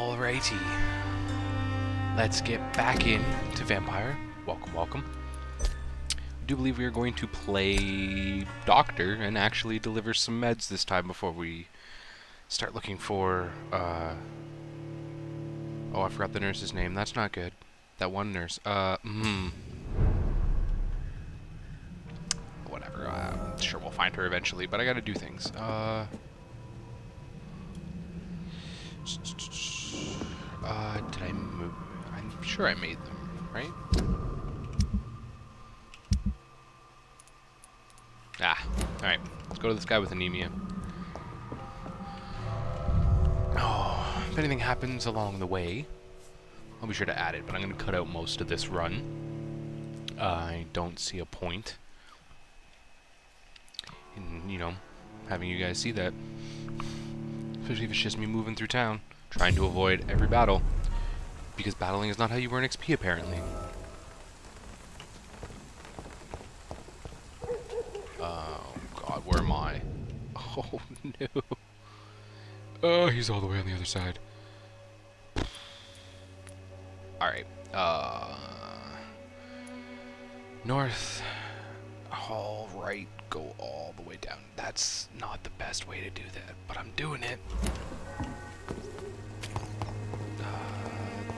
Alrighty. Let's get back in to Vampyr. Welcome, welcome. I do believe we are going to play Doctor and actually deliver some meds this time before we start looking for, oh, I forgot the nurse's name. That's not good. That one nurse. Whatever. I'm sure we'll find her eventually, but I gotta do things. Did I move? I'm sure I made them, right? Alright. Let's go to this guy with anemia. Oh, if anything happens along the way, I'll be sure to add it, but I'm going to cut out most of this run. I don't see a point in, you know, having you guys see that. Especially if it's just me moving through town, trying to avoid every battle. Because battling is not how you earn XP, apparently. Oh, God, where am I? Oh, no. Oh, he's all the way on the other side. Alright, north. Alright, go all the way down. That's not the best way to do that, but I'm doing it.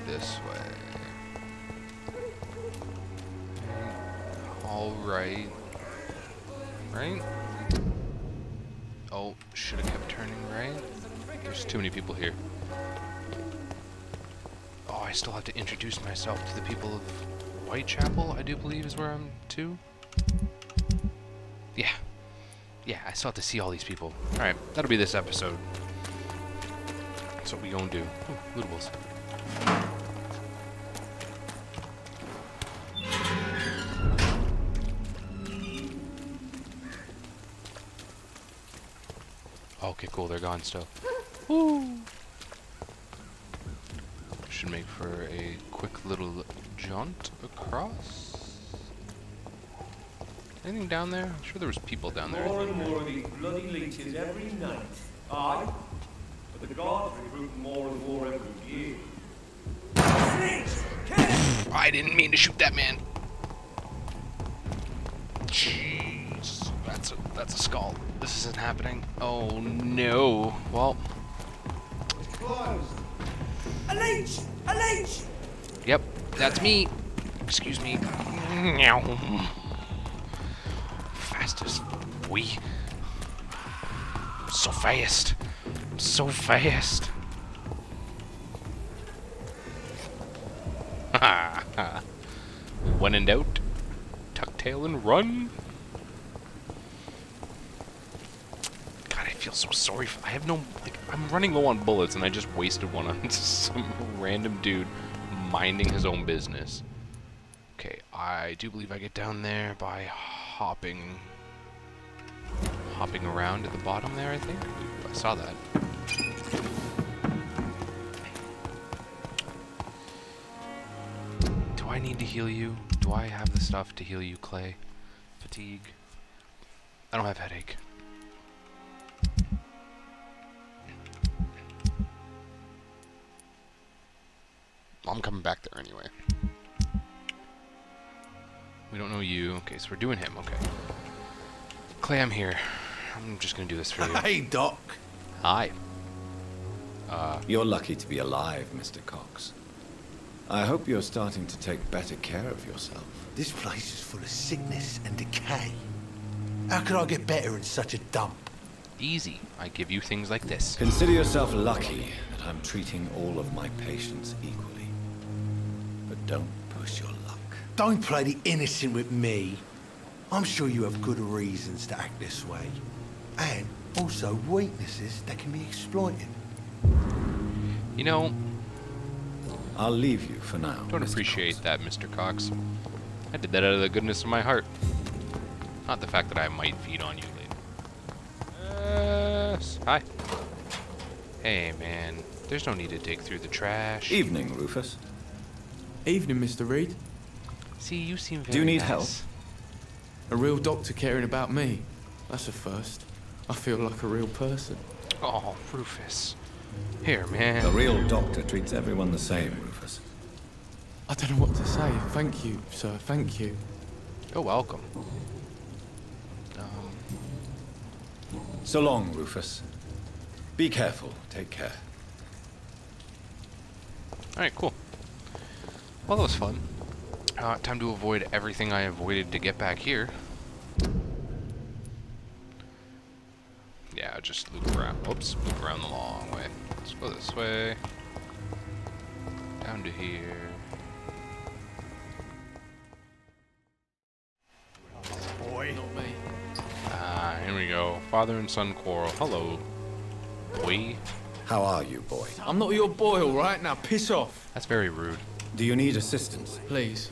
This way. Alright. Right? Oh, should have kept turning right. There's too many people here. Oh, I still have to introduce myself to the people of Whitechapel, I do believe is where I'm to. Yeah. Yeah, I still have to see all these people. Alright, that'll be this episode. That's what we gonna do. Ooh, lootables. Okay, cool, they're gone still. Woo! Should make for a quick little jaunt across. Anything down there? I'm sure there was people down there. More and more of these bloody leeches every night. Aye, but the gods recruit more and more every year. I didn't mean to shoot that man. Jeez, that's a skull. This isn't happening. Oh no. Well. A leech! A leech! Yep, that's me. Excuse me. Fastest we. So fast. So fast. When in doubt, tuck tail and run. God, I feel so sorry for. I have no. Like, I'm running low on bullets, and I just wasted one on some random dude minding his own business. Okay, I do believe I get down there by hopping around at the bottom there. I think I saw that. Do I need to heal you? Do I have the stuff to heal you, Clay? Fatigue. I don't have headache. I'm coming back there anyway. We don't know you. Okay, so we're doing him. Okay. Clay, I'm here. I'm just gonna do this for you. Hey, Doc. Hi. You're lucky to be alive, Mr. Cox. I hope you're starting to take better care of yourself. This place is full of sickness and decay. How could I get better in such a dump? Easy. I give you things like this. Consider yourself lucky that I'm treating all of my patients equally. But don't push your luck. Don't play the innocent with me. I'm sure you have good reasons to act this way. And also weaknesses that can be exploited. You know, I'll leave you for now. don't Mr. appreciate Cox. that, Mr. Cox. I did that out of the goodness of my heart. Not the fact that I might feed on you later. Hi. Hey, man. There's no need to dig through the trash. Evening, Rufus. Evening, Mr. Reed. See, you seem very Do you need nice. help? A real doctor caring about me. That's a first. I feel like a real person. Oh, Rufus. Here, man. The real doctor treats everyone the same, Rufus. I don't know what to say. Thank you, sir. Thank you. You're welcome. So long, Rufus. Be careful. Take care. Alright, cool. Well, that was fun. Time to avoid everything I avoided to get back here. Yeah, just loop around. Whoops, loop around the long way. Let's go this way. Down to here. Boy. Not me. Here we go. Father and son quarrel. Hello, boy. How are you, boy? I'm not your boy, all right? Now piss off. That's very rude. Do you need assistance? Please.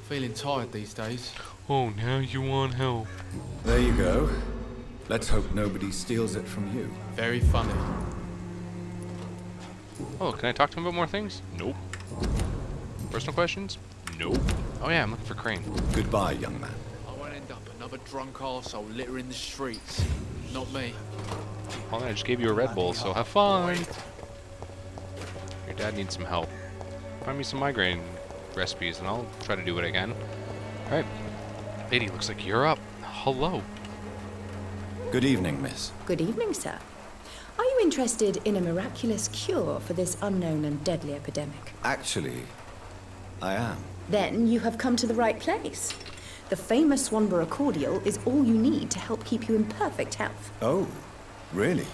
Feeling tired these days. Oh, now you want help. There you go. Let's hope nobody steals it from you. Very funny. Oh, can I talk to him about more things? Nope. Personal questions? Nope. Oh yeah, I'm looking for Crane. Goodbye, young man. I won't end up another drunk arsehole littering the streets. Not me. Well, I just gave you a Red Bull, so have fun. Your dad needs some help. Find me some migraine recipes, and I'll try to do what I can. All right, lady, looks like you're up. Hello. Good evening, miss. Good evening, sir. Are you interested in a miraculous cure for this unknown and deadly epidemic? Actually, I am. Then you have come to the right place. The famous Swanborough cordial is all you need to help keep you in perfect health. Oh, really?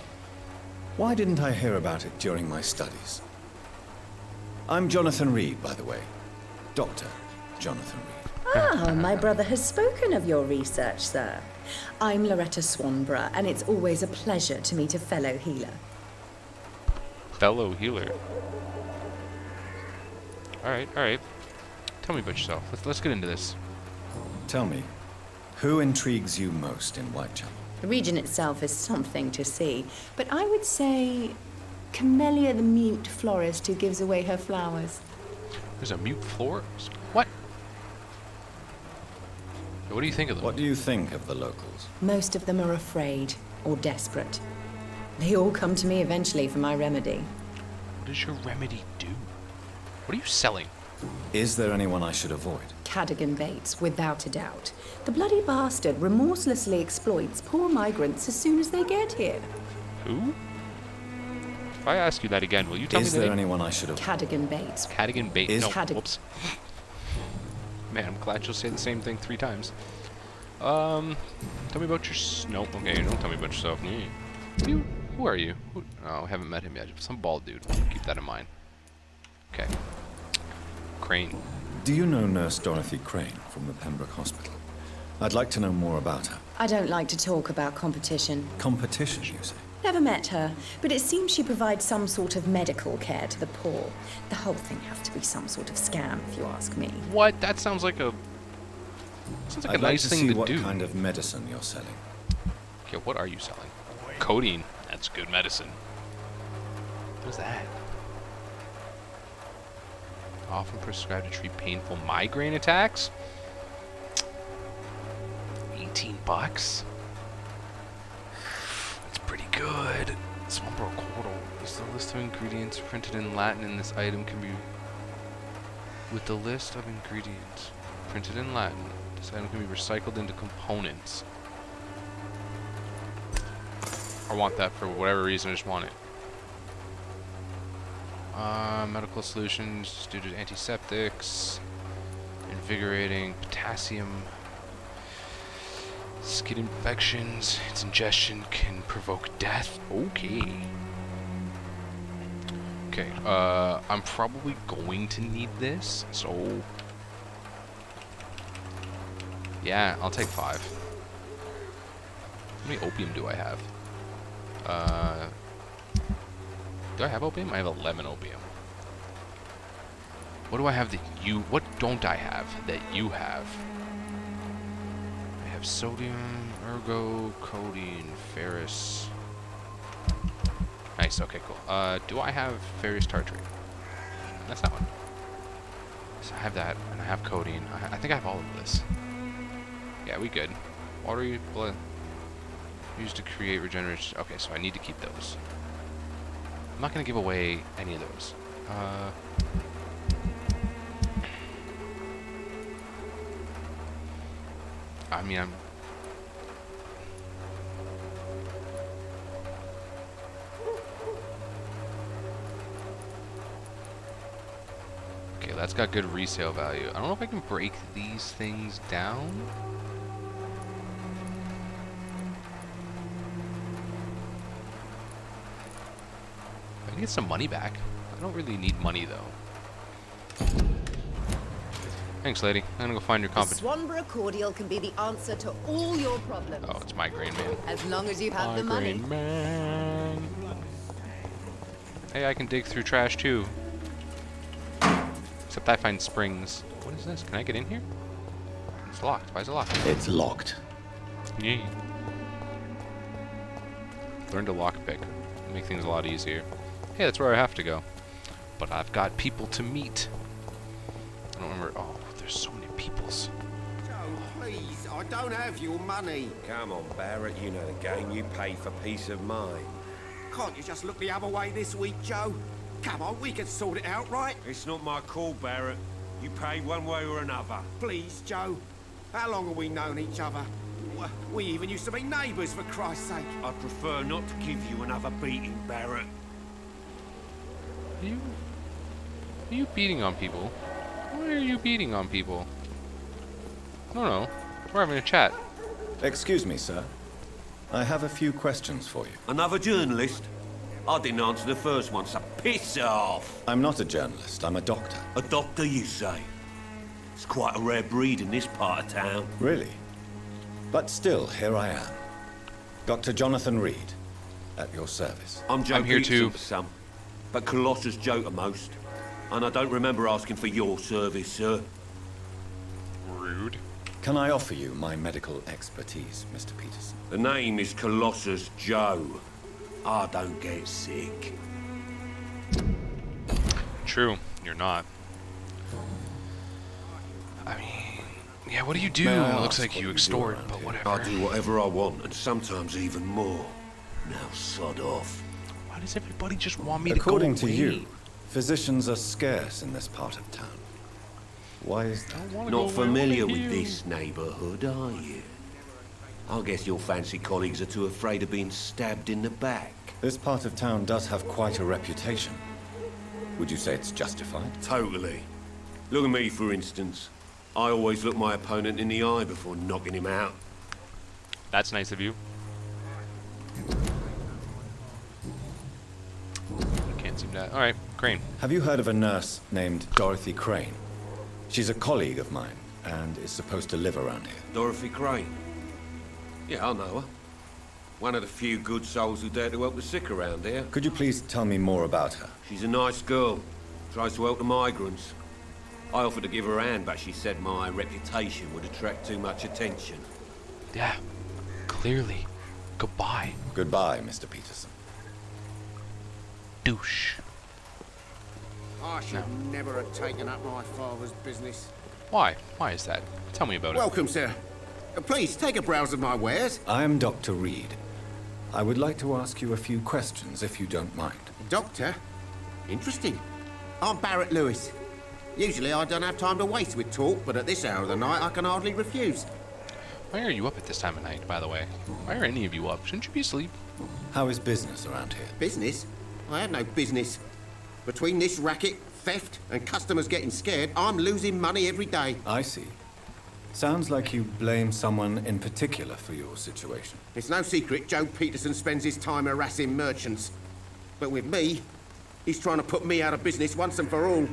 Why didn't I hear about it during my studies? I'm Jonathan Reed, by the way. Dr. Jonathan Reed. Ah, my brother has spoken of your research, sir. I'm Loretta Swanborough, and it's always a pleasure to meet a fellow healer. Fellow healer. All right. Tell me about yourself. Let's get into this. Tell me, who intrigues you most in Whitechapel? The region itself is something to see, but I would say Camellia the mute florist who gives away her flowers. There's a mute florist. What? What do you think of them? What do you think of the locals? Most of them are afraid or desperate. They all come to me eventually for my remedy. What does your remedy do? What are you selling? Is there anyone I should avoid? Cadogan Bates, without a doubt. The bloody bastard remorselessly exploits poor migrants as soon as they get here. Who? If I ask you that again, will you tell me Is the there name? anyone I should avoid? Cadogan Bates. Cadogan Bates. Is No, Cadogan- whoops. Man, I'm glad you'll say the same thing 3 times. Tell me about your... Nope, okay, don't tell me about yourself. Who are you? Oh, I haven't met him yet. Some bald dude. Keep that in mind. Okay. Crane. Do you know Nurse Dorothy Crane from the Pembroke Hospital? I'd like to know more about her. I don't like to talk about competition. Competition, you say? Never met her, but it seems she provides some sort of medical care to the poor. The whole thing has to be some sort of scam, if you ask me. What? That sounds like a... Sounds like I'd a like nice to thing see to what do. kind of medicine you're selling. Okay, what are you selling? Codeine. That's good medicine. What's that? Often prescribed to treat painful migraine attacks? 18 bucks? That's pretty good. Swanborough Cordial is the list of ingredients printed in Latin, and this item can be... With the list of ingredients printed in Latin, this item can be recycled into components. I want that for whatever reason, I just want it. Medical solutions due to antiseptics, invigorating, potassium, skin infections. Its ingestion can provoke death. Okay. Okay, I'm probably going to need this, so... Yeah, I'll take 5. How many opium do I have? Do I have opium? I have 11 opium. What do I have that you... What don't I have that you have? I have sodium, ergo, codeine, ferrous... Nice, okay, cool. Do I have ferrous tartrate? That's that one. So I have that, and I have codeine. I think I have all of this. Yeah, we good. Watery blood used to create regeneration. Okay, so I need to keep those. I'm not gonna give away any of those. I mean, okay, that's got good resale value. I don't know if I can break these things down. I can get some money back. I don't really need money though. Thanks, lady. I'm gonna go find your The competition. Swanborough cordial can be the answer to all your problems. Oh, it's Migraine Man. As long as you have the money. Migraine Man. Hey, I can dig through trash too. Except I find springs. What is this? Can I get in here? It's locked. Why is it locked? It's locked. Yeah. Learn to lockpick. Make things a lot easier. Hey, that's where I have to go. But I've got people to meet. I don't remember. Oh, there's so many peoples. Joe, please, I don't have your money. Come on, Barrett, you know the game. You pay for peace of mind. Can't you just look the other way this week, Joe? Come on, we can sort it out, right? It's not my call, Barrett. You pay one way or another. Please, Joe. How long have we known each other? We even used to be neighbours, for Christ's sake. I'd prefer not to give you another beating, Barrett. Are you beating on people? Why are you beating on people? No. We're having a chat. Excuse me, sir. I have a few questions for you. Another journalist? I didn't answer the first one, so piss off. I'm not a journalist, I'm a doctor. A doctor, you say? It's quite a rare breed in this part of town. Really? But still, here I am. Dr. Jonathan Reed, at your service. I'm Joe I'm here Peterson too. for some, but Colossus Joe to most. And I don't remember asking for your service, sir. Rude. Can I offer you my medical expertise, Mr. Peterson? The name is Colossus Joe. I don't get sick. True. You're not. I mean, yeah, what do you do? May I It looks ask like what you you do extort, around but here? whatever. I do whatever I want, and sometimes even more. Now sod off. Why does everybody just want me According to go to away? you, physicians are scarce in this part of town. Why is that? I wanna go Not where I familiar wanna with heal. this neighborhood, are you? I guess your fancy colleagues are too afraid of being stabbed in the back. This part of town does have quite a reputation. Would you say it's justified? Totally. Look at me, for instance. I always look my opponent in the eye before knocking him out. That's nice of you. I can't seem to. Alright, Crane. Have you heard of a nurse named Dorothy Crane? She's a colleague of mine and is supposed to live around here. Dorothy Crane. Yeah, I know her. One of the few good souls who dare to help the sick around here. Could you please tell me more about her? She's a nice girl. Tries to help the migrants. I offered to give her a hand, but she said my reputation would attract too much attention. Yeah, clearly. Goodbye, Goodbye, Mr. Peterson. douche. I should never have taken up my father's business. Why? Why is that? Tell me about it. Welcome, sir. Please, take a browse of my wares. I am Dr. Reed. I would like to ask you a few questions, if you don't mind. Doctor? Interesting. I'm Barrett Lewis. Usually I don't have time to waste with talk, but at this hour of the night I can hardly refuse. Why are you up at this time of night, by the way? Why are any of you up? Shouldn't you be asleep? How is business around here? Business? I have no business. Between this racket, theft, and customers getting scared, I'm losing money every day. I see. Sounds like you blame someone in particular for your situation. It's no secret Joe Peterson spends his time harassing merchants. But with me, he's trying to put me out of business once and for all.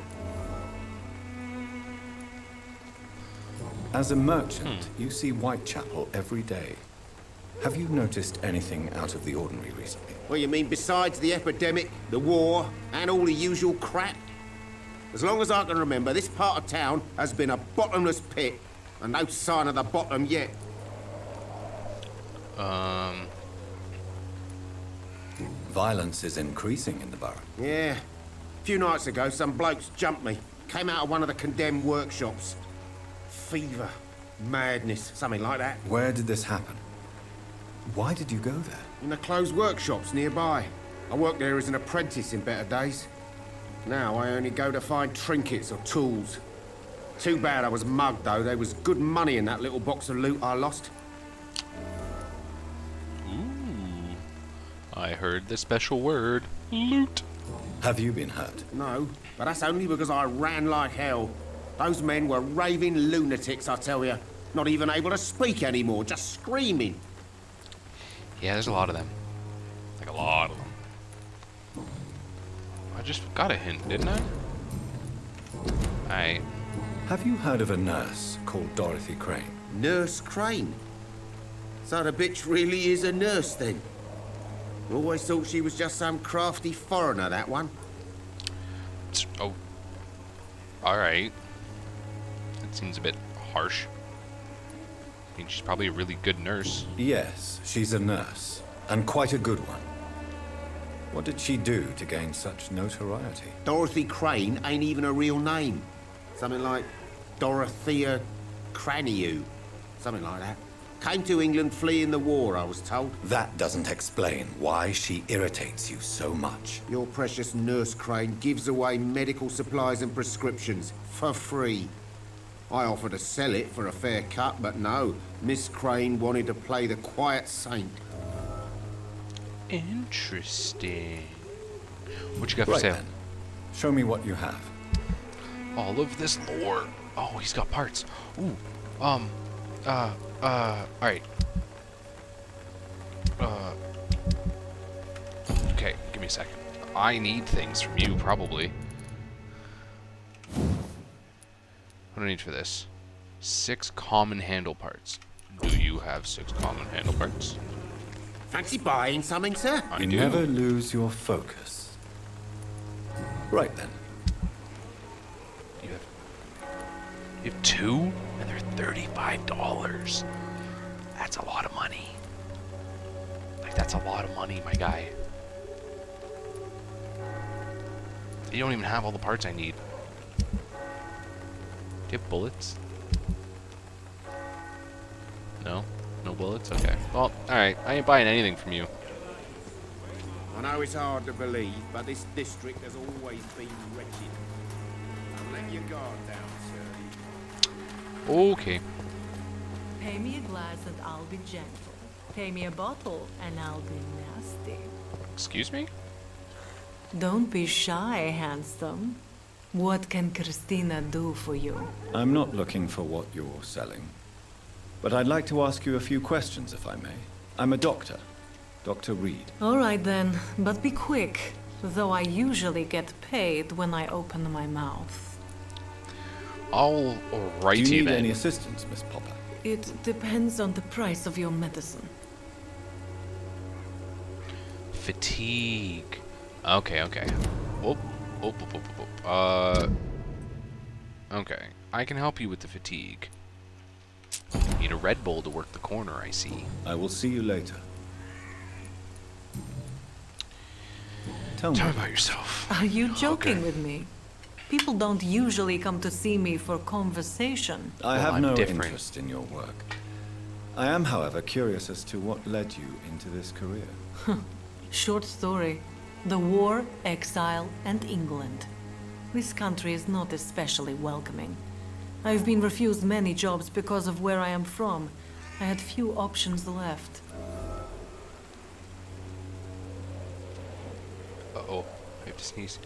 As a merchant, you see Whitechapel every day. Have you noticed anything out of the ordinary recently? What you mean besides the epidemic, the war, and all the usual crap? As long as I can remember, this part of town has been a bottomless pit, and no sign of the bottom yet. Violence is increasing in the borough. Yeah. A few nights ago, some blokes jumped me. Came out of one of the condemned workshops. Fever, madness, something like that. Where did this happen? Why did you go there? In the closed workshops nearby. I worked there as an apprentice in better days. Now I only go to find trinkets or tools. Too bad I was mugged, though. There was good money in that little box of loot I lost. Ooh. I heard the special word, loot. Have you been hurt? No, but that's only because I ran like hell. Those men were raving lunatics, I tell you. Not even able to speak anymore, just screaming. Yeah, there's a lot of them. Like a lot of them. I just got a hint, didn't I? Have you heard of a nurse called Dorothy Crane? Nurse Crane? So the bitch really is a nurse, then? Always thought she was just some crafty foreigner, that one. Oh. Alright. That seems a bit harsh. I mean, she's probably a really good nurse. Yes, she's a nurse, and quite a good one. What did she do to gain such notoriety? Dorothy Crane ain't even a real name. Something like Dorothea Craniu. Something like that. Came to England fleeing the war, I was told. That doesn't explain why she irritates you so much. Your precious Nurse Crane gives away medical supplies and prescriptions for free. I offered to sell it for a fair cut, but no. Miss Crane wanted to play the quiet saint. Interesting. What you got for Right sale? then. Show me what you have. All of this lore. Oh, he's got parts. Ooh. Alright. Okay, give me a second. I need things from you, probably. What do I need for this? 6 common handle parts. Do you have 6 common handle parts? Fancy buying something, sir? I You do. never lose your focus. Right then. You have 2, and they're $35. That's a lot of money. Like, that's a lot of money, my guy. You don't even have all the parts I need. Do you have bullets? No? No bullets? Okay. Well, alright. I ain't buying anything from you. I know it's hard to believe, but this district has always been wretched. Don't let your guard down, sir. Okay. Pay me a glass and I'll be gentle. Pay me a bottle and I'll be nasty. Excuse me? Don't be shy, handsome. What can Christina do for you? I'm not looking for what you're selling. But I'd like to ask you a few questions, if I may. I'm a doctor. Dr. Reed. All right then, but be quick, though I usually get paid when I open my mouth. All Do righty you need then. any assistance, Miss Popper? It depends on the price of your medicine. Fatigue. Okay, okay. Whoop, whoop, whoop, whoop, whoop. Okay. I can help you with the fatigue. Need a Red Bull to work the corner, I see. I will see you later. Tell me. Tell me about yourself. Are you joking with me? People don't usually come to see me for conversation. I Well, have I'm no different. interest in your work. I am, however, curious as to what led you into this career. Short story. The war, exile, and England. This country is not especially welcoming. I've been refused many jobs because of where I am from. I had few options left. Uh-oh. I have to sneeze.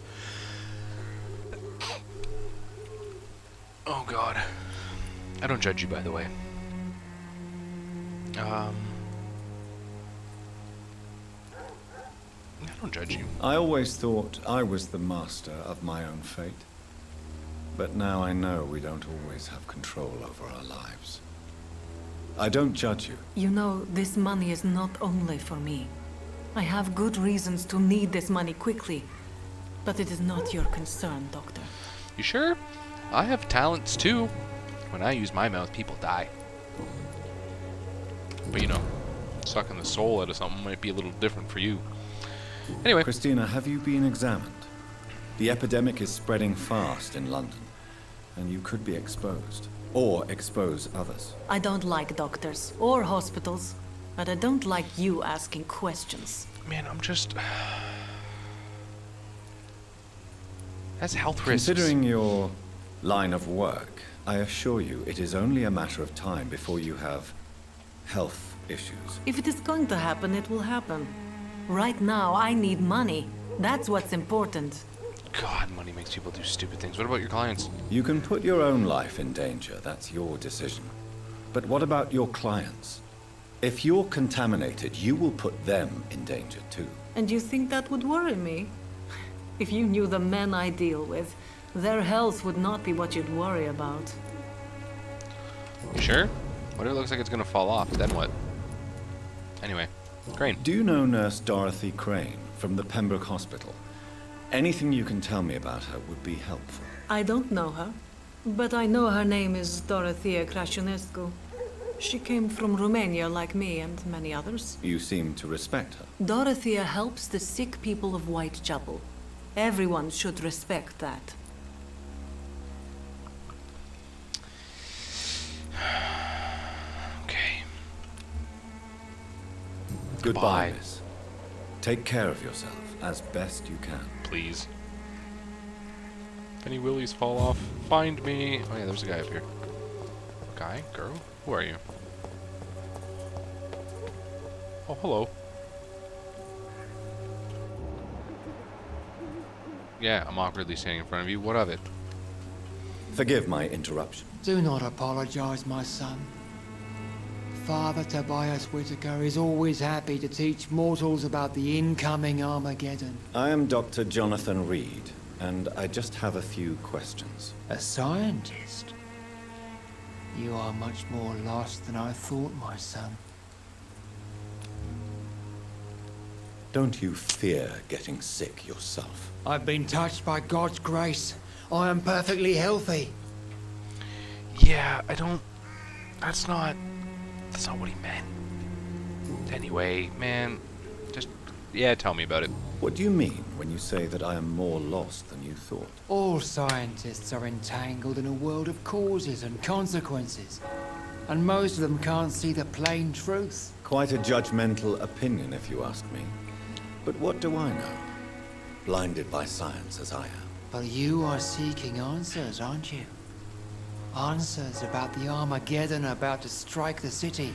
Oh, God. I don't judge you, by the way. I don't judge you. I always thought I was the master of my own fate. But now I know we don't always have control over our lives. I don't judge you. You know, this money is not only for me. I have good reasons to need this money quickly. But it is not your concern, Doctor. You sure? I have talents, too. When I use my mouth, people die. But, you know, sucking the soul out of something might be a little different for you. Anyway. Christina, have you been examined? The epidemic is spreading fast in London, and you could be exposed. Or expose others. I don't like doctors or hospitals, but I don't like you asking questions. Man, I'm just... That's health risks. Considering your line of work, I assure you it is only a matter of time before you have health issues. If it is going to happen, it will happen. Right now, I need money. That's what's important. God, money makes people do stupid things. What about your clients? You can put your own life in danger, that's your decision. But what about your clients? If you're contaminated, you will put them in danger too. And you think that would worry me? If you knew the men I deal with, their health would not be what you'd worry about. You sure? What if it looks like it's gonna fall off? Then what? Anyway, Crane. Do you know Nurse Dorothy Crane from the Pembroke Hospital? Anything you can tell me about her would be helpful. I don't know her, but I know her name is Dorothea Crăciunescu. She came from Romania like me and many others. You seem to respect her. Dorothea helps the sick people of Whitechapel. Everyone should respect that. Okay. Goodbye, miss. Take care of yourself as best you can. Please. If any willies fall off, find me. Oh yeah, there's a guy up here. Guy? Girl? Who are you? Oh, hello. Yeah, I'm awkwardly standing in front of you. What of it? Forgive my interruption. Do not apologize, my son. Father Tobias Whitaker is always happy to teach mortals about the incoming Armageddon. I am Dr. Jonathan Reed, and I just have a few questions. A scientist? You are much more lost than I thought, my son. Don't you fear getting sick yourself? I've been touched by God's grace. I am perfectly healthy. Yeah, I don't... That's not what he meant. Anyway, man, just... Yeah, tell me about it. What do you mean when you say that I am more lost than you thought? All scientists are entangled in a world of causes and consequences. And most of them can't see the plain truth. Quite a judgmental opinion, if you ask me. But what do I know? Blinded by science as I am. But you are seeking answers, aren't you? Answers about the Armageddon about to strike the city.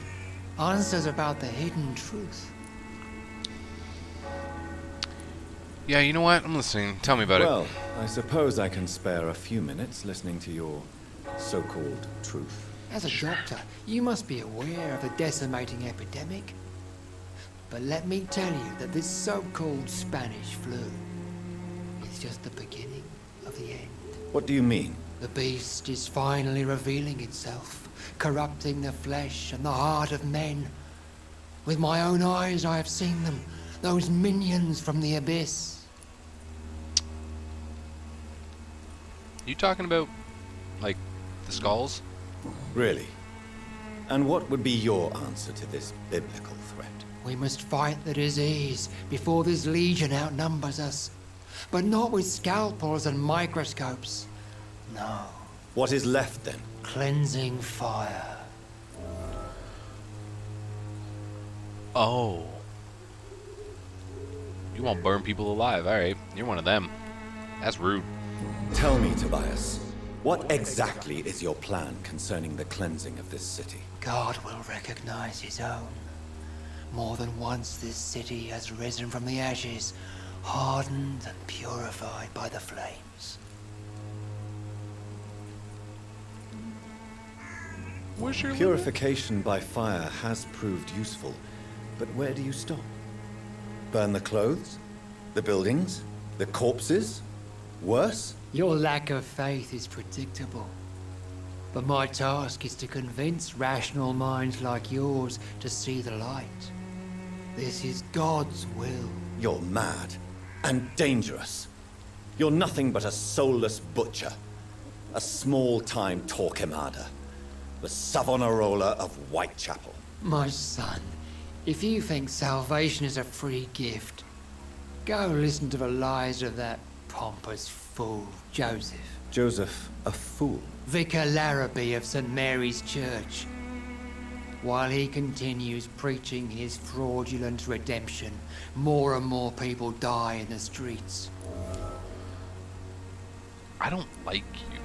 Answers about the hidden truth. Yeah, you know what? I'm listening. Tell me about it. Well, I suppose I can spare a few minutes listening to your so-called truth. As a doctor, you must be aware of the decimating epidemic. But let me tell you that this so-called Spanish flu is just the beginning of the end. What do you mean? The beast is finally revealing itself, corrupting the flesh and the heart of men. With my own eyes I have seen them, those minions from the abyss. You talking about, like, the skulls? Really? And what would be your answer to this biblical threat? We must fight the disease before this legion outnumbers us. But not with scalpels and microscopes. No. What is left then? Cleansing fire. Oh. You won't burn people alive, alright. You're one of them. That's rude. Tell me, Tobias, what exactly is your plan concerning the cleansing of this city? God will recognize his own. More than once this city has risen from the ashes, hardened and purified by the flames. Purification by fire has proved useful, but where do you stop? Burn the clothes? The buildings? The corpses? Worse? Your lack of faith is predictable. But my task is to convince rational minds like yours to see the light. This is God's will. You're mad and dangerous. You're nothing but a soulless butcher. A small-time Torquemada. The Savonarola of Whitechapel. My son, if you think salvation is a free gift, go listen to the lies of that pompous fool, Joseph. Joseph, a fool? Vicar Larrabee of St. Mary's Church. While he continues preaching his fraudulent redemption, more and more people die in the streets. I don't like you.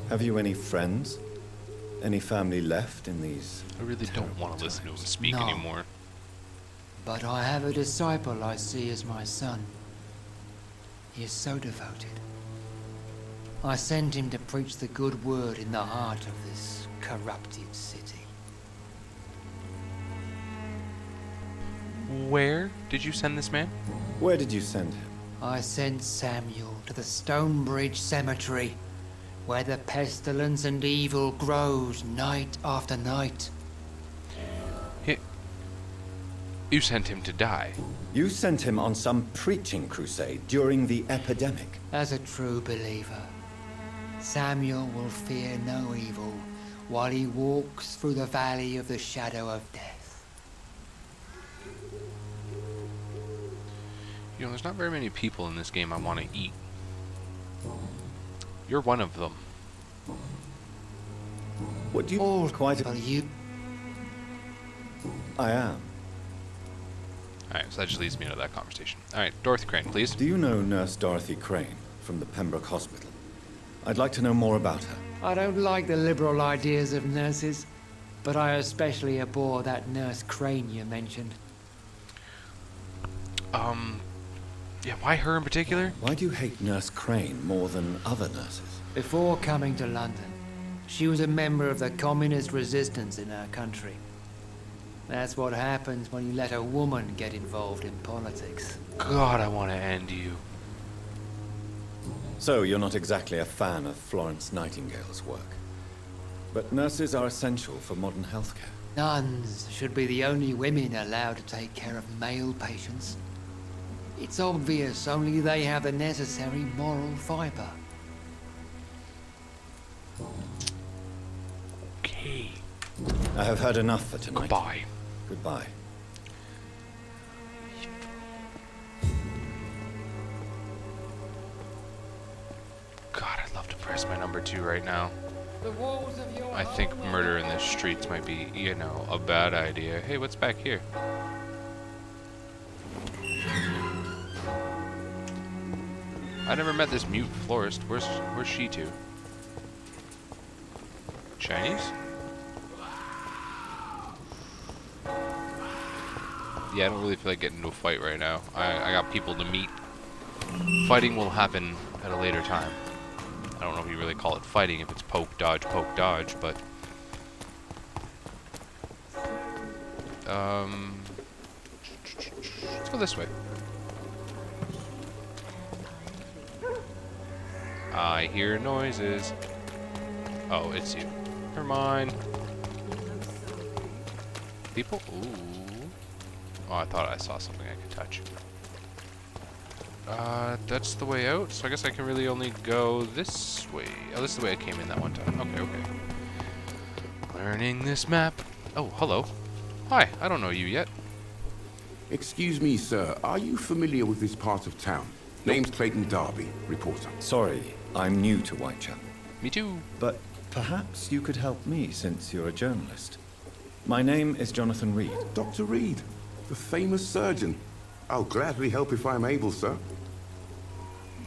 Have you any friends? Any family left in these? I really don't want to listen to him speak No. anymore. But I have a disciple I see as my son. He is so devoted. I sent him to preach the good word in the heart of this corrupted city. Where did you send this man? Where did you send him? I sent Samuel to the Stonebridge Cemetery, where the pestilence and evil grows night after night. You sent him to die. You sent him on some preaching crusade during the epidemic. As a true believer, Samuel will fear no evil while he walks through the valley of the shadow of death. You know, there's not very many people in this game I want to eat. You're one of them. What do you All quite? for you. I am. Alright, so that just leads me into that conversation. Alright, Dorothy Crane, please. Do you know Nurse Dorothy Crane from the Pembroke Hospital? I'd like to know more about her. I don't like the liberal ideas of nurses, but I especially abhor that Nurse Crane you mentioned. Yeah, why her in particular? Why do you hate Nurse Crane more than other nurses? Before coming to London, she was a member of the communist resistance in our country. That's what happens when you let a woman get involved in politics. God, I want to end you. So you're not exactly a fan of Florence Nightingale's work. But nurses are essential for modern healthcare. Nuns should be the only women allowed to take care of male patients. It's obvious only they have the necessary moral fiber. Okay. I have heard enough for tonight. Goodbye. Goodbye. God, I'd love to press my number 2 right now. I think murder in the streets might be, you know, a bad idea. Hey, what's back here? I never met this mute florist. Where's she to? Chinese? Yeah, I don't really feel like getting into a fight right now. I got people to meet. Fighting will happen at a later time. I don't know if you really call it fighting, if it's poke, dodge, but... Let's go this way. I hear noises. Oh, it's you. Never mind. People? Ooh. Oh, I thought I saw something I could touch. That's the way out, so I guess I can really only go this way. Oh, this is the way I came in that one time. Okay, okay. Learning this map. Oh, hello. Hi, I don't know you yet. Excuse me, sir. Are you familiar with this part of town? Name's Clayton Darby, reporter. Sorry, I'm new to Whitechapel. Me too. But perhaps you could help me since you're a journalist. My name is Jonathan Reed. Dr. Reed, the famous surgeon. I'll gladly help if I'm able, sir.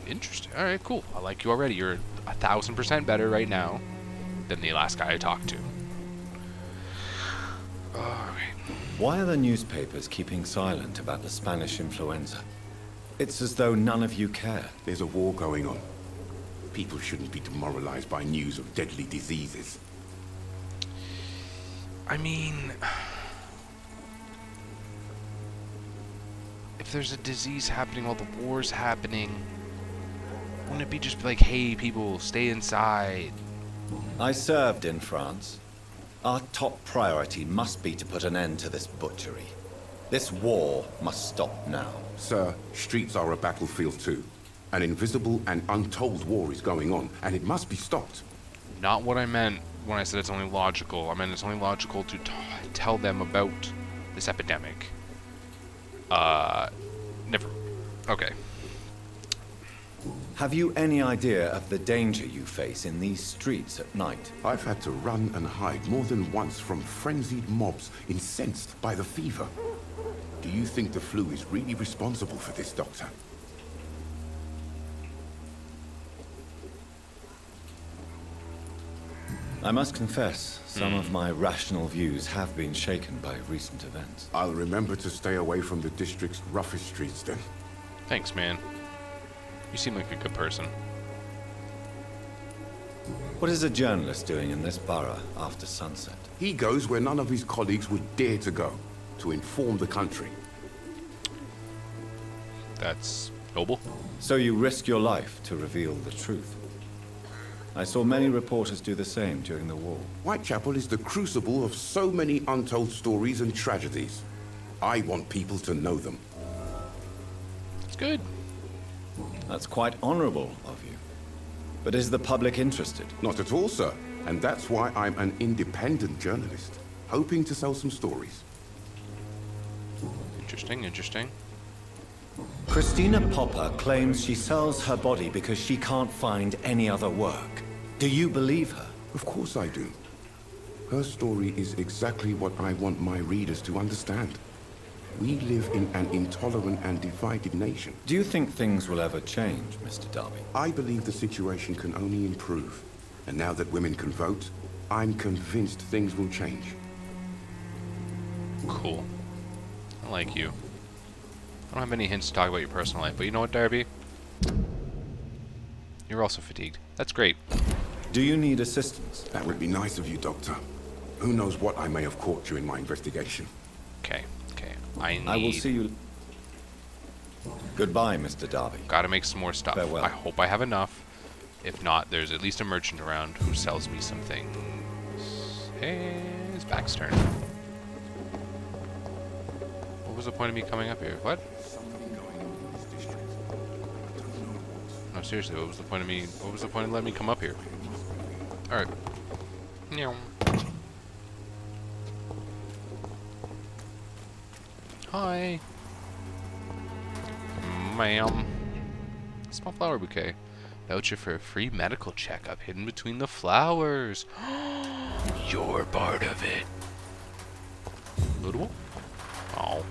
Interesting. Alright, cool. I like you already. You're 1,000% better right now than the last guy I talked to. Alright. Why are the newspapers keeping silent about the Spanish influenza? It's as though none of you care. There's a war going on. People shouldn't be demoralized by news of deadly diseases. I mean... if there's a disease happening while the war's happening, wouldn't it be just like, hey, people, stay inside? I served in France. Our top priority must be to put an end to this butchery. This war must stop now. Sir, streets are a battlefield too. An invisible and untold war is going on, and it must be stopped. Not what I meant when I said it's only logical. I meant it's only logical to tell them about this epidemic. Never. Okay. Have you any idea of the danger you face in these streets at night? I've had to run and hide more than once from frenzied mobs incensed by the fever. Do you think the flu is really responsible for this, Doctor? I must confess, some of my rational views have been shaken by recent events. I'll remember to stay away from the district's roughest streets then. Thanks, man. You seem like a good person. What is a journalist doing in this borough after sunset? He goes where none of his colleagues would dare to go, to inform the country. That's noble. So you risk your life to reveal the truth. I saw many reporters do the same during the war. Whitechapel is the crucible of so many untold stories and tragedies. I want people to know them. It's good. That's quite honorable of you. But is the public interested? Not at all, sir. And that's why I'm an independent journalist, hoping to sell some stories. Interesting, interesting. Christina Popper claims she sells her body because she can't find any other work. Do you believe her? Of course I do. Her story is exactly what I want my readers to understand. We live in an intolerant and divided nation. Do you think things will ever change, Mr. Darby? I believe the situation can only improve. And now that women can vote, I'm convinced things will change. Cool. I like you. I don't have any hints to talk about your personal life, but you know what, Darby? You're also fatigued. That's great. Do you need assistance? That would be nice of you, Doctor. Who knows what I may have caught during my investigation. Okay, okay. I will see you. Goodbye, Mr. Darby. Gotta make some more stuff. Farewell. I hope I have enough. If not, there's at least a merchant around who sells me some things. Hey, his back's turned. What was the point of me coming up here? What? No, seriously, what was the point of me? What was the point of letting me come up here? Alright. Meow. Hi. Ma'am. Small flower bouquet. Voucher for a free medical checkup hidden between the flowers. You're part of it. Lootable? Oh.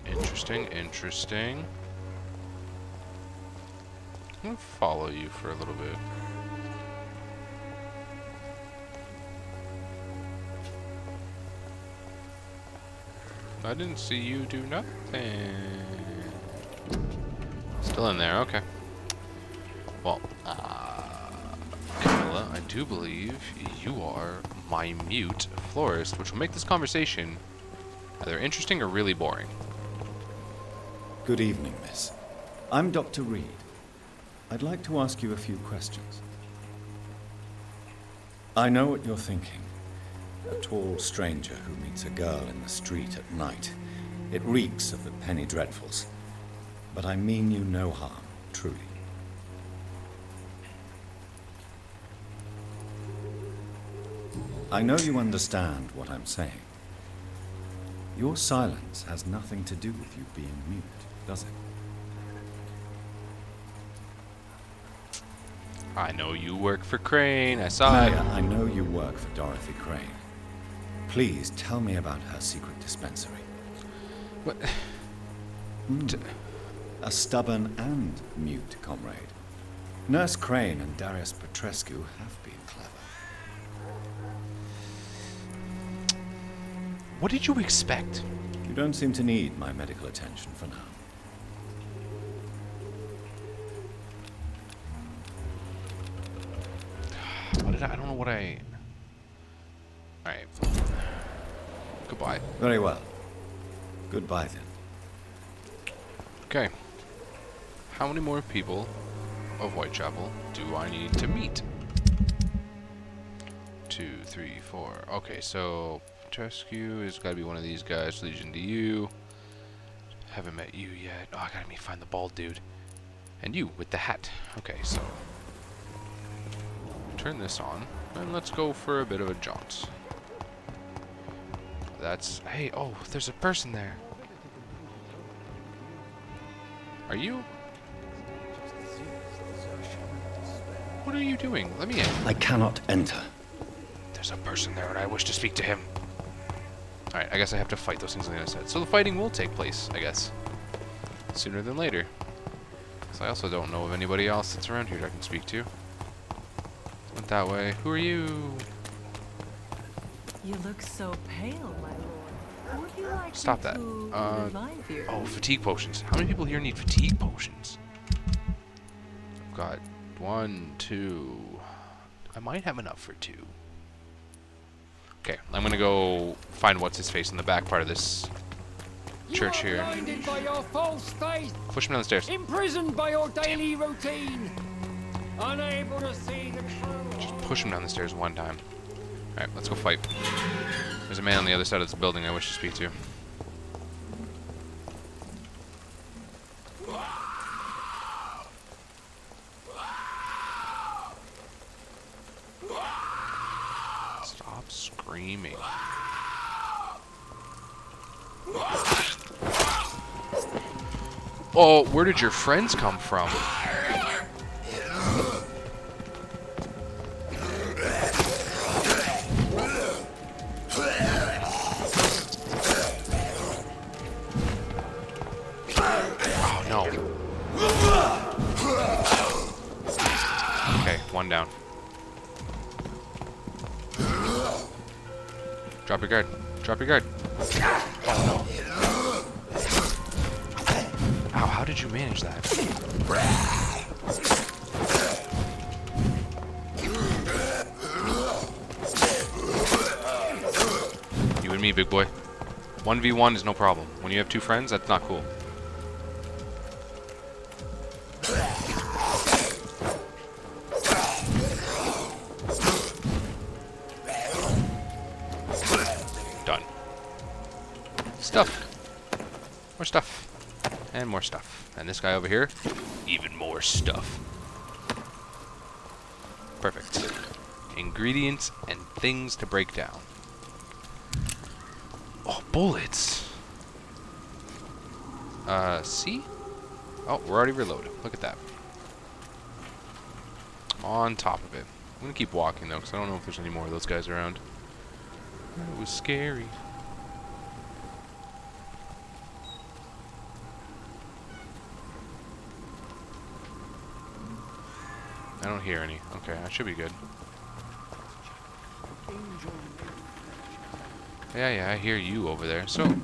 Interesting, interesting. I'm gonna follow you for a little bit. I didn't see you do nothing. Still in there, okay. Well, Camilla, I do believe you are my mute florist, which will make this conversation either interesting or really boring. Good evening, miss. I'm Dr. Reed. I'd like to ask you a few questions. I know what you're thinking. A tall stranger who meets a girl in the street at night. It reeks of the penny dreadfuls. But I mean you no harm, truly. I know you understand what I'm saying. Your silence has nothing to do with you being mute, does it? I know you work for Crane. I saw it. I know you work for Dorothy Crane. Please tell me about her secret dispensary. What? A stubborn and mute comrade. Nurse Crane and Darius Petrescu have been clever. What did you expect? You don't seem to need my medical attention for now. I don't know what I... Alright. Goodbye. Very well. Goodbye then. Okay. How many more people of Whitechapel do I need to meet? 2, 3, 4. Okay, so Petrescu has got to be one of these guys. Legion to you. Haven't met you yet. Oh, I gotta find the bald dude. And you with the hat. Okay, so turn this on and let's go for a bit of a jaunt. That's... Hey, oh, there's a person there. Are you? What are you doing? Let me in. I cannot enter. There's a person there and I wish to speak to him. Alright, I guess I have to fight those things on the other side. So the fighting will take place, I guess. Sooner than later. I also don't know of anybody else that's around here that I can speak to. Went that way. Who are you? You look so pale, my lord. Would you like Stop me that. to revive you? Oh, fatigue potions. How many people here need fatigue potions? I've got 1, 2. I might have enough for 2. Okay, I'm gonna go find what's his face in the back part of this church here. Blinded by your false faith, Push him down the stairs. imprisoned by your daily routine, unable to see the truth. Just push him down the stairs one time. Alright, let's go fight. There's a man on the other side of this building I wish to speak to. Stop screaming. Oh, where did your friends come from? Oh, no. Okay, one down. Drop your guard. Drop your guard. Oh, no. Ow, how did you manage that? You and me, big boy. 1v1 is no problem. When you have 2 friends, that's not cool. Done. Stuff. More stuff. And more stuff. And this guy over here, even more stuff. Perfect. Ingredients and things to break down. Oh, bullets. See? Oh, we're already reloaded. Look at that. On top of it. I'm gonna keep walking though, because I don't know if there's any more of those guys around. It was scary. I don't hear any. Okay, I should be good. Yeah, I hear you over there. So,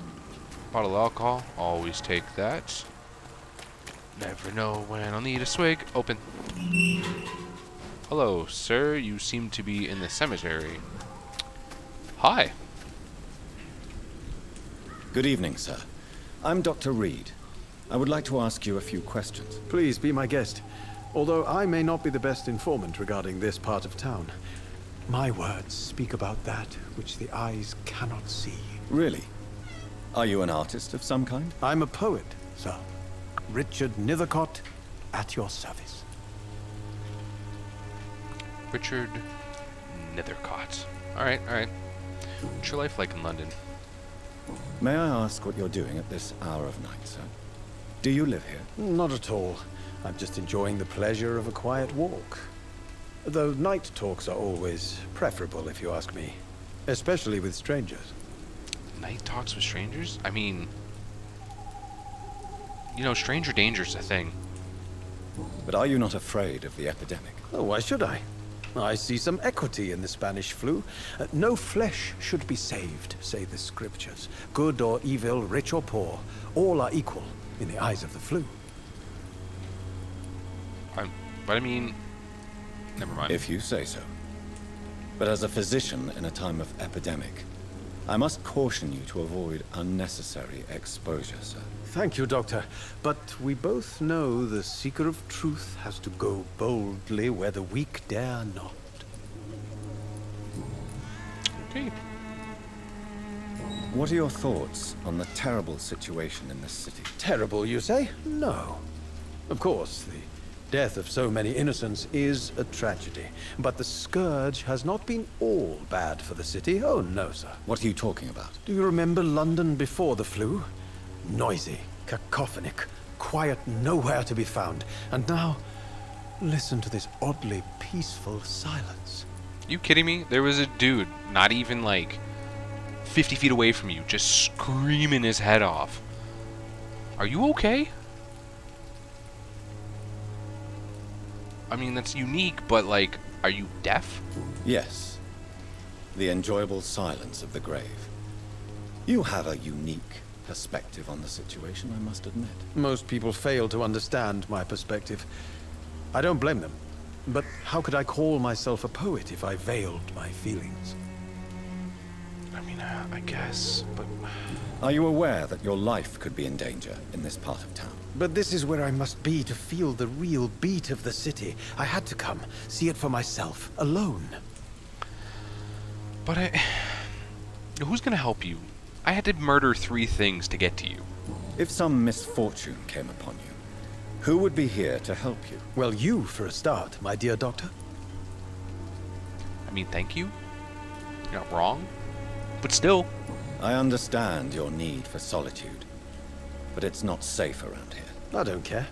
bottle of alcohol. Always take that. Never know when I'll need a swig. Open. Hello, sir. You seem to be in the cemetery. Hi. Good evening, sir. I'm Dr. Reed. I would like to ask you a few questions. Please be my guest. Although I may not be the best informant regarding this part of town, my words speak about that which the eyes cannot see. Really? Are you an artist of some kind? I'm a poet, sir. Richard Nethercott, at your service. Richard Nethercott. Alright. What's your life like in London? May I ask what you're doing at this hour of night, sir? Do you live here? Not at all. I'm just enjoying the pleasure of a quiet walk. Though night talks are always preferable, if you ask me. Especially with strangers. Night talks with strangers? I mean, you know, stranger danger's a thing. But are you not afraid of the epidemic? Oh, why should I? I see some equity in the Spanish flu. No flesh should be saved, say the scriptures. Good or evil, rich or poor, all are equal in the eyes of the flu. But I mean, never mind. If you say so. But as a physician in a time of epidemic, I must caution you to avoid unnecessary exposure, sir. Thank you, Doctor. But we both know the seeker of truth has to go boldly where the weak dare not. Okay. What are your thoughts on the terrible situation in this city? Terrible, you say? No. Of course, the death of so many innocents is a tragedy. But the scourge has not been all bad for the city. Oh, no, sir. What are you talking about? Do you remember London before the flu? Noisy, cacophonic, quiet nowhere to be found. And now, listen to this oddly peaceful silence. You kidding me? There was a dude, not even like 50 feet away from you, just screaming his head off. Are you okay? I mean, that's unique, but, like, are you deaf? Yes. The enjoyable silence of the grave. You have a unique perspective on the situation, I must admit. Most people fail to understand my perspective. I don't blame them. But how could I call myself a poet if I veiled my feelings? I mean, I guess, but... Are you aware that your life could be in danger in this part of town? But this is where I must be to feel the real beat of the city. I had to come, see it for myself, alone. But who's gonna help you? I had to murder 3 things to get to you. If some misfortune came upon you, who would be here to help you? Well, you for a start, my dear doctor. I mean, thank you. You're not wrong. But still. I understand your need for solitude, but it's not safe around here. I don't care.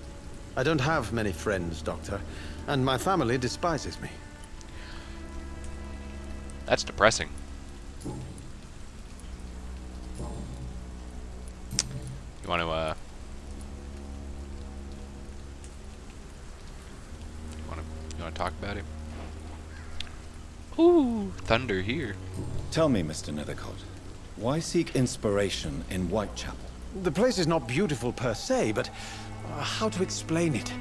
I don't have many friends, Doctor, and my family despises me. That's depressing. You want to, you want to talk about it? Ooh, thunder here. Tell me, Mr. Nethercott, why seek inspiration in Whitechapel? The place is not beautiful per se, but how to explain it?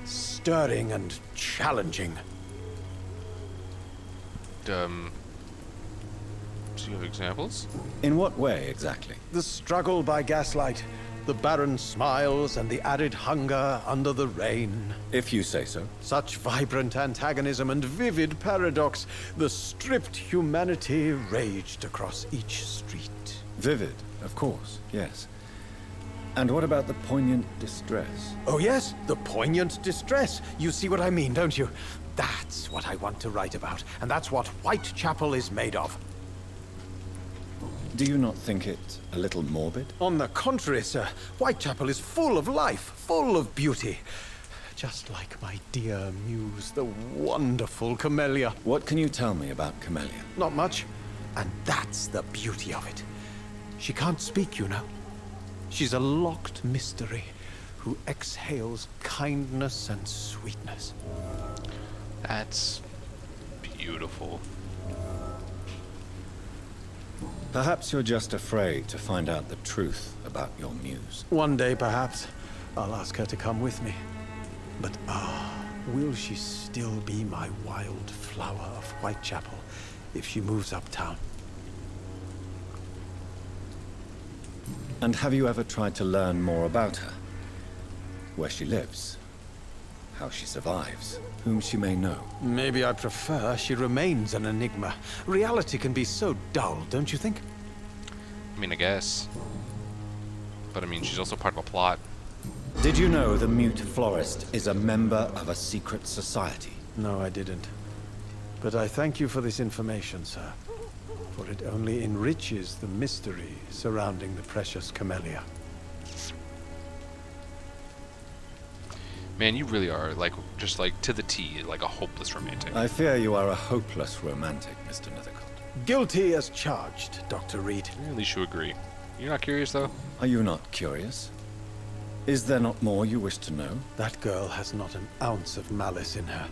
Stirring and challenging. Do you have examples? In what way, exactly? The struggle by gaslight, the barren smiles and the arid hunger under the rain. If you say so. Such vibrant antagonism and vivid paradox. The stripped humanity raged across each street. Vivid, of course, yes. And what about the poignant distress? Oh yes, the poignant distress. You see what I mean, don't you? That's what I want to write about, and that's what Whitechapel is made of. Do you not think it a little morbid? On the contrary, sir. Whitechapel is full of life, full of beauty. Just like my dear muse, the wonderful Camellia. What can you tell me about Camellia? Not much. And that's the beauty of it. She can't speak, you know. She's a locked mystery who exhales kindness and sweetness. That's beautiful. Perhaps you're just afraid to find out the truth about your muse. One day, perhaps, I'll ask her to come with me. But will she still be my wild flower of Whitechapel if she moves uptown? And have you ever tried to learn more about her? Where she lives? How she survives? Whom she may know? Maybe I prefer she remains an enigma. Reality can be so dull, don't you think? I mean, I guess. But I mean, she's also part of a plot. Did you know the mute florist is a member of a secret society? No, I didn't. But I thank you for this information, sir. For it only enriches the mystery surrounding the precious Camellia. Man, you really are, like, just like to the T, like a hopeless romantic. I fear you are a hopeless romantic, Mr. Nethercott. Guilty as charged, Dr. Reed. At least you agree. You're not curious, though? Are you not curious? Is there not more you wish to know? That girl has not an ounce of malice in her.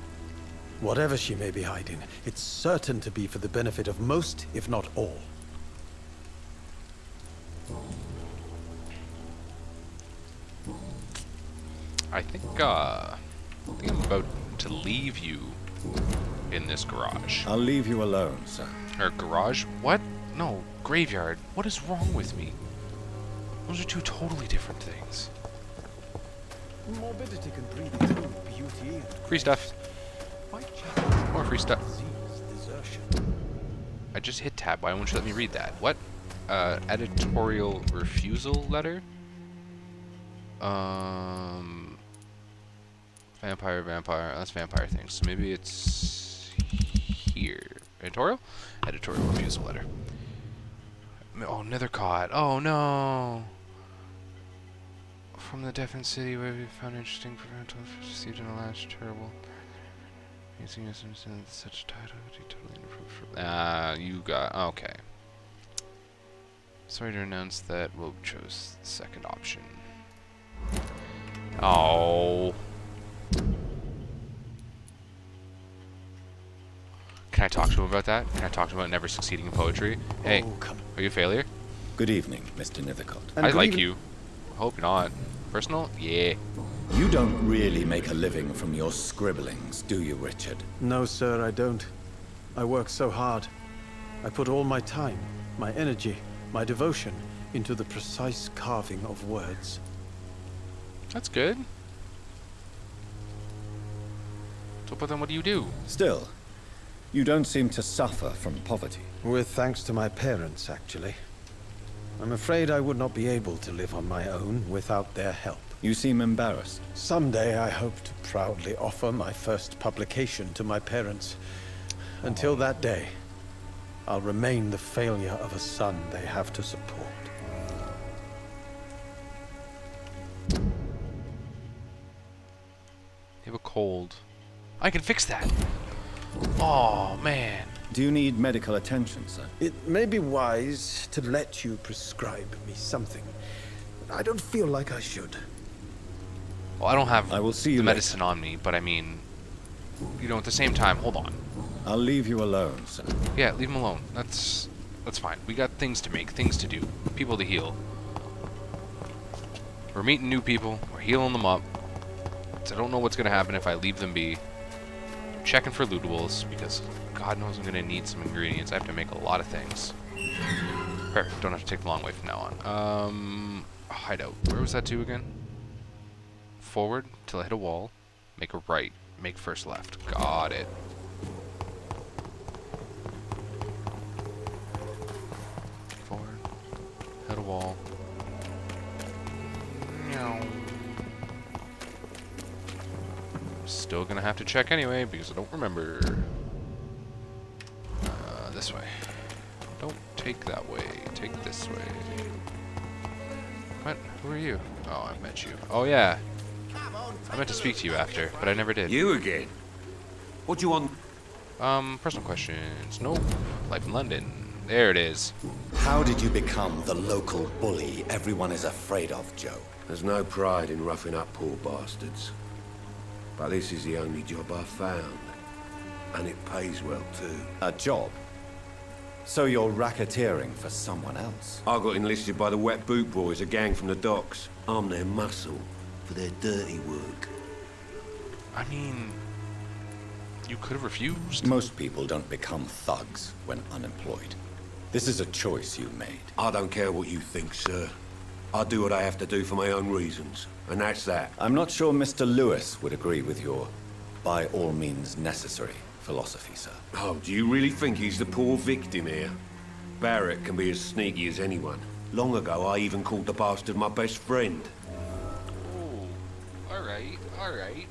Whatever she may be hiding, it's certain to be for the benefit of most, if not all. I think I'm about to leave you in this garage. I'll leave you alone, sir. Or garage? What? No, graveyard. What is wrong with me? Those are 2 totally different things. Morbidity can breathe its own beauty and Free stuff. More free stuff. I just hit tab. Why won't you let me read that? What? Editorial refusal letter? Vampire. That's vampire things. So maybe it's here. Editorial? Editorial refusal letter. Oh, Nethercott. Oh, no. From the Deafened City, where we found interesting parental received in the last terrible. Using us in such title would be totally inappropriate. You got. Okay. Sorry to announce that Woke chose the second option. Oh. Can I talk to him about that? Can I talk to him about never succeeding in poetry? Hey, come on. are you a failure? Good evening, Mr. Nithercott. I like you. I hope you're not. Personal? Yeah. You don't really make a living from your scribblings, do you, Richard? No, sir, I don't. I work so hard. I put all my time, my energy, my devotion into the precise carving of words. That's good. So, but then what do you do? Still, you don't seem to suffer from poverty. With thanks to my parents, actually. I'm afraid I would not be able to live on my own without their help. You seem embarrassed. Someday I hope to proudly offer my first publication to my parents. Until that day, I'll remain the failure of a son they have to support. You have a cold. I can fix that. Oh, man. Do you need medical attention, sir? It may be wise to let you prescribe me something, but I don't feel like I should. Well, I don't have I will see you the later. medicine on me, but I mean, you know, at the same time, hold on. I'll leave you alone, sir. Yeah, leave him alone. That's fine. We got things to make, things to do, people to heal. We're meeting new people. We're healing them up. So I don't know what's gonna happen if I leave them be. I'm checking for lootables because God knows I'm gonna need some ingredients. I have to make a lot of things. Perfect. Don't have to take the long way from now on. Hideout. Where was that to again? Forward till I hit a wall. Make a right. Make first left. Got it. Forward. Hit a wall. Still gonna have to check anyway because I don't remember. This way. Don't take that way. Take this way. What? Who are you? Oh, I've met you. Oh yeah. I meant to speak to you after, but I never did. You again? What do you want? Personal questions. Nope. Life in London. There it is. How did you become the local bully everyone is afraid of, Joe? There's no pride in roughing up poor bastards. But this is the only job I've found. And it pays well, too. A job? So you're racketeering for someone else? I got enlisted by the Wet Boot Boys, a gang from the docks. I'm their muscle for their dirty work. I mean, you could have refused. Most people don't become thugs when unemployed. This is a choice you made. I don't care what you think, sir. I do what I have to do for my own reasons. And that's that. I'm not sure Mr. Lewis would agree with your by all means necessary philosophy, sir. Oh, do you really think he's the poor victim here? Barrett can be as sneaky as anyone. Long ago, I even called the bastard my best friend. Oh, alright.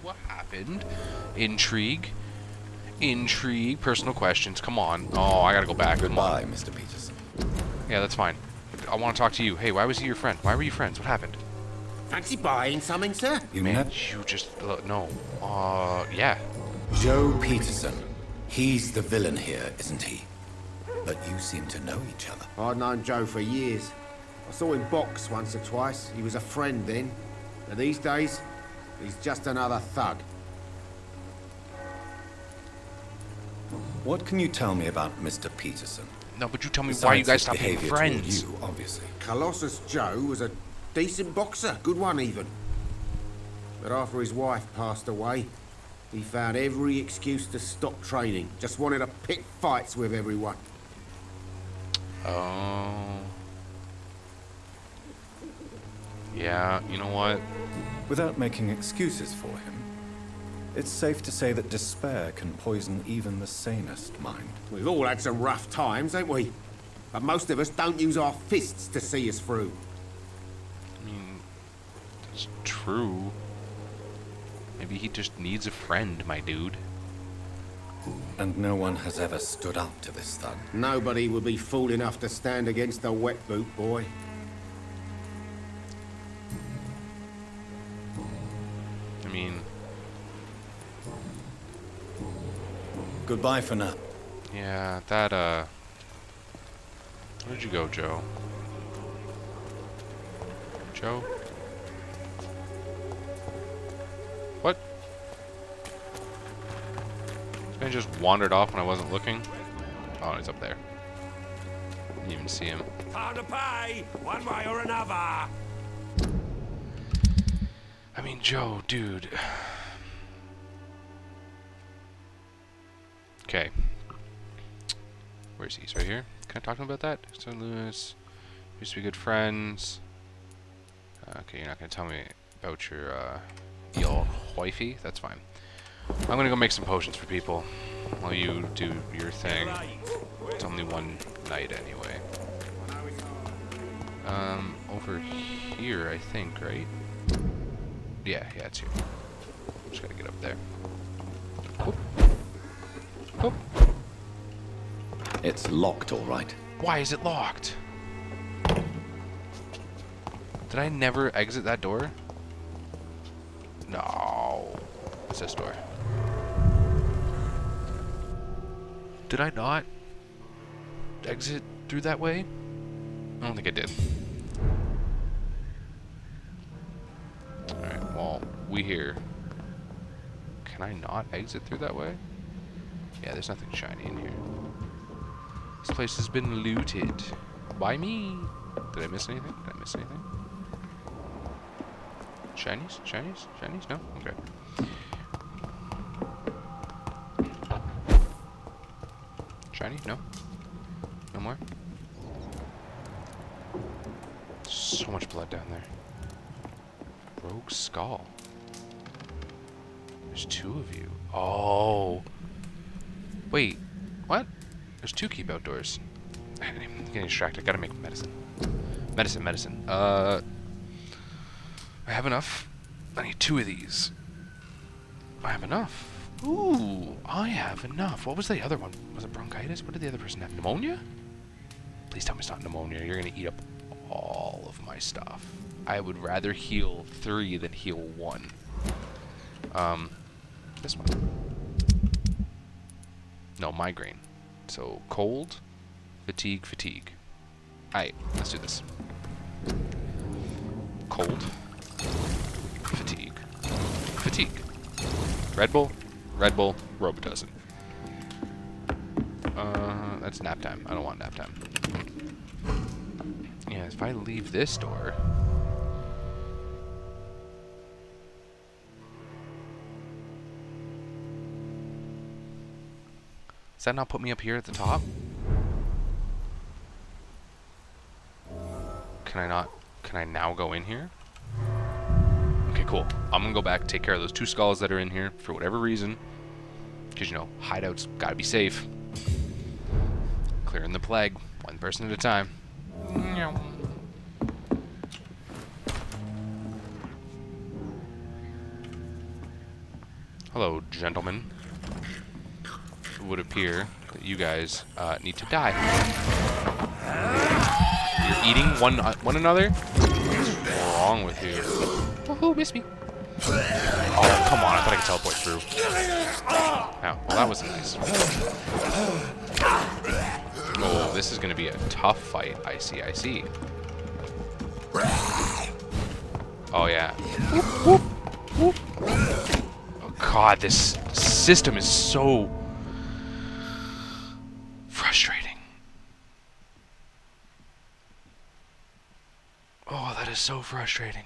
What happened? Intrigue. Personal questions. Come on. Oh, I gotta go back. Goodbye, Mr. Peterson. Yeah, that's fine. I want to talk to you. Hey, why was he your friend? Why were you friends? What happened? Fancy buying something, sir? You Man, met you just... no. Yeah. Joe Peterson. He's the villain here, isn't he? But you seem to know each other. I'd known Joe for years. I saw him box once or twice. He was a friend then. But these days, he's just another thug. What can you tell me about Mr. Peterson? No, but you tell me Besides why you guys his stopped being behavior toward friends. You, obviously. Colossus Joe was a decent boxer, good one even. But after his wife passed away, he found every excuse to stop training. Just wanted to pick fights with everyone. Oh. Yeah, you know what? Without making excuses for him, it's safe to say that despair can poison even the sanest mind. We've all had some rough times, ain't we? But most of us don't use our fists to see us through. I mean, that's true. Maybe he just needs a friend, my dude. And no one has ever stood up to this thug. Nobody would be fool enough to stand against the Wet Boot Boy. I mean... Goodbye for now. Yeah, that, Where'd you go, Joe? Joe? What? Man just wandered off when I wasn't looking. Oh, he's up there. Didn't even see him. Time to pay, one way or another. I mean, Joe, dude. Okay. Where's he? He's right here. Can I talk to him about that? So Lewis used to be good friends. Okay, you're not gonna tell me about your wifey. That's fine. I'm gonna go make some potions for people while you do your thing. It's only one night anyway. Over here, I think, right? Yeah, it's here. Just gotta get up there. Whoop. Whoop. It's locked, all right. Why is it locked? Did I never exit that door? No. What's this door? Did I not exit through that way? I don't think I did. Alright, well, we here. Can I not exit through that way? Yeah, there's nothing shiny in here. This place has been looted. By me. Did I miss anything? Did I miss anything? Shinies? Shinies? Shinies? No? Okay. Shiny? No? No more? So much blood down there. Rogue skull. There's two of you. Oh. Wait. What? There's two keep outdoors. I'm getting distracted. Gotta make medicine. Medicine. I have enough. I need two of these. I have enough. Ooh, I have enough. What was the other one? Was it bronchitis? What did the other person have? Pneumonia? Please tell me it's not pneumonia. You're gonna eat up all of my stuff. I would rather heal 3 than heal 1. This one. No, migraine. So, cold, fatigue. Alright, let's do this. Cold, fatigue. Red Bull, Robitussin. That's nap time. I don't want nap time. Yeah, if I leave this door... Does that not put me up here at the top? Can I now go in here? Okay, cool. I'm gonna go back, take care of those 2 skulls that are in here for whatever reason. Because, you know, hideouts gotta be safe. Clearing the plague, 1 person at a time. Hello, gentlemen. It would appear that you guys need to die. You're eating one another? What's wrong with you? Oh, miss me. Oh, come on. I thought I could teleport through. Oh, well, that was nice. Oh, this is going to be a tough fight. I see. Oh, yeah. Whoop, whoop, whoop. Oh, God, this system is so frustrating. Oh, that is so frustrating.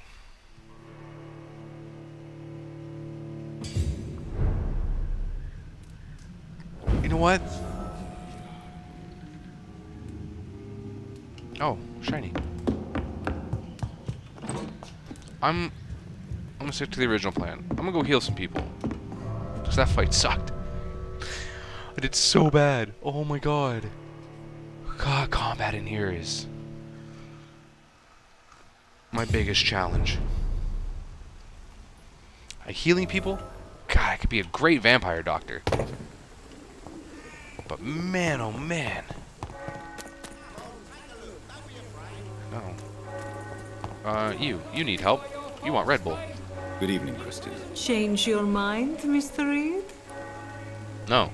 You know what? Oh, shiny. I'm gonna stick to the original plan. I'm gonna go heal some people. Because that fight sucked. I did so bad. Oh my god. God, combat in here is my biggest challenge. Healing people? God, I could be a great vampire doctor. But man, oh man. No. You need help. You want Red Bull. Good evening, Christian. Change your mind, Mr. Reed? No.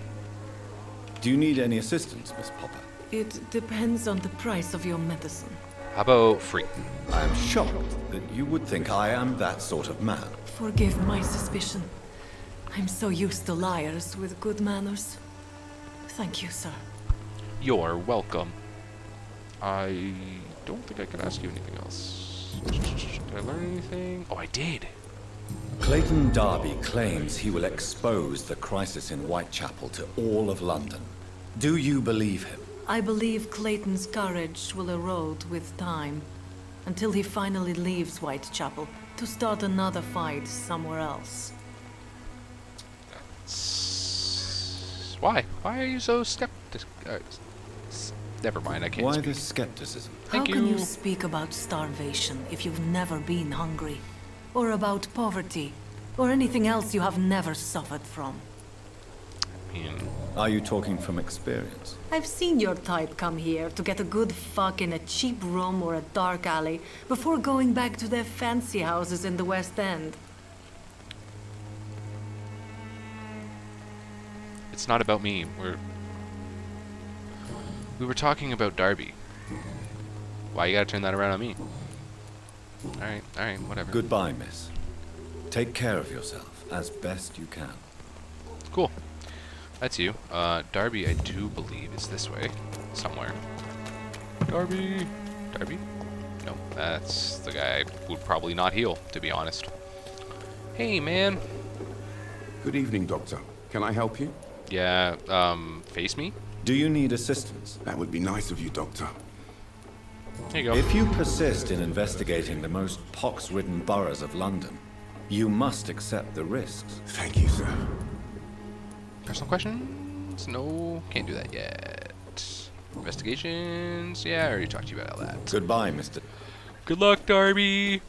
Do you need any assistance, Miss Popper? It depends on the price of your medicine. How about free? I am shocked that you would think I am that sort of man. Forgive my suspicion. I'm so used to liars with good manners. Thank you, sir. You're welcome. I don't think I can ask you anything else. Did I learn anything? Oh, I did. Clayton Darby claims he will expose the crisis in Whitechapel to all of London. Do you believe him? I believe Clayton's courage will erode with time, until he finally leaves Whitechapel to start another fight somewhere else. Why? Why are you so skeptical? Never mind, I can't Why speak. this skepticism? Thank How can you. you speak about starvation if you've never been hungry? Or about poverty? Or anything else you have never suffered from? I mean, Are you talking from experience? I've seen your type come here to get a good fuck in a cheap room or a dark alley before going back to their fancy houses in the West End. it's not about me. We were talking about Darby. Why you gotta turn that around on me? Alright, whatever. Goodbye, miss. Take care of yourself as best you can. Cool. That's you. Darby, I do believe, is this way. Somewhere. Darby! Darby? No, that's the guy who would probably not heal, to be honest. Hey, man. Good evening, Doctor. Can I help you? Yeah, face me? Do you need assistance? That would be nice of you, Doctor. There you go. If you persist in investigating the most pox-ridden boroughs of London, you must accept the risks. Thank you, sir. Personal questions? No, can't do that yet. Investigations? Yeah, I already talked to you about all that. Goodbye, Mr. Good luck, Darby!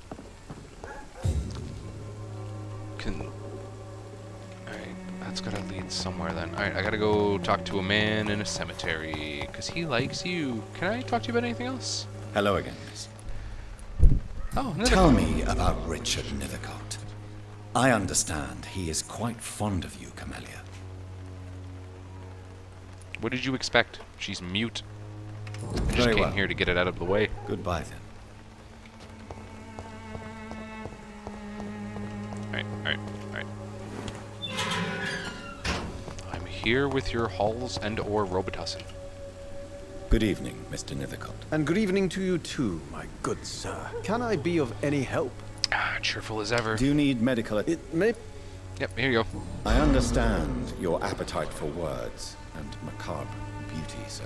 Alright, that's gotta lead somewhere then. Alright, I gotta go talk to a man in a cemetery, because he likes you. Can I talk to you about anything else? Hello again, miss. Oh, Tell me about Richard Nethercott. I understand he is quite fond of you, Camellia. What did you expect? She's mute. I just Very came well. here to get it out of the way. Goodbye, then. Alright. I'm here with your Halls and or Robitussin. Good evening, Mr. Nethercott. And good evening to you too, my good sir. Can I be of any help? Ah, cheerful as ever. Do you need medical... It may... Yep, here you go. I understand your appetite for words and macabre beauty, sir.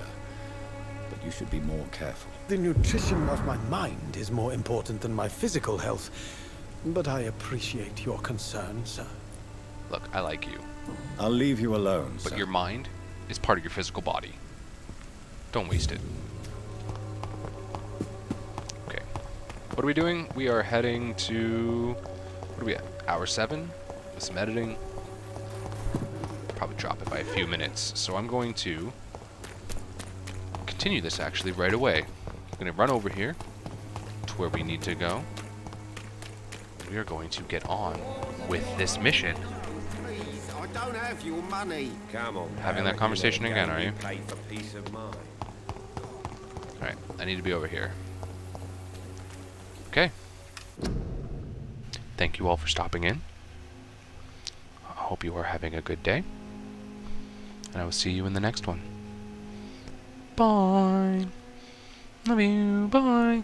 But you should be more careful. The nutrition of my mind is more important than my physical health. But I appreciate your concern, sir. Look, I like you. I'll leave you alone, But sir. your mind is part of your physical body. Don't waste it. Okay. What are we doing? We are heading to... What are we at? Hour 7? With some editing. Probably drop it by a few minutes. So I'm going to continue this actually right away. I'm going to run over here to where we need to go. We are going to get on with this mission. Please, I don't have your money. Come on. Having that conversation again, are you? Pay for peace of mind. Alright, I need to be over here. Okay. Thank you all for stopping in. I hope you are having a good day. And I will see you in the next one. Bye. Love you. Bye.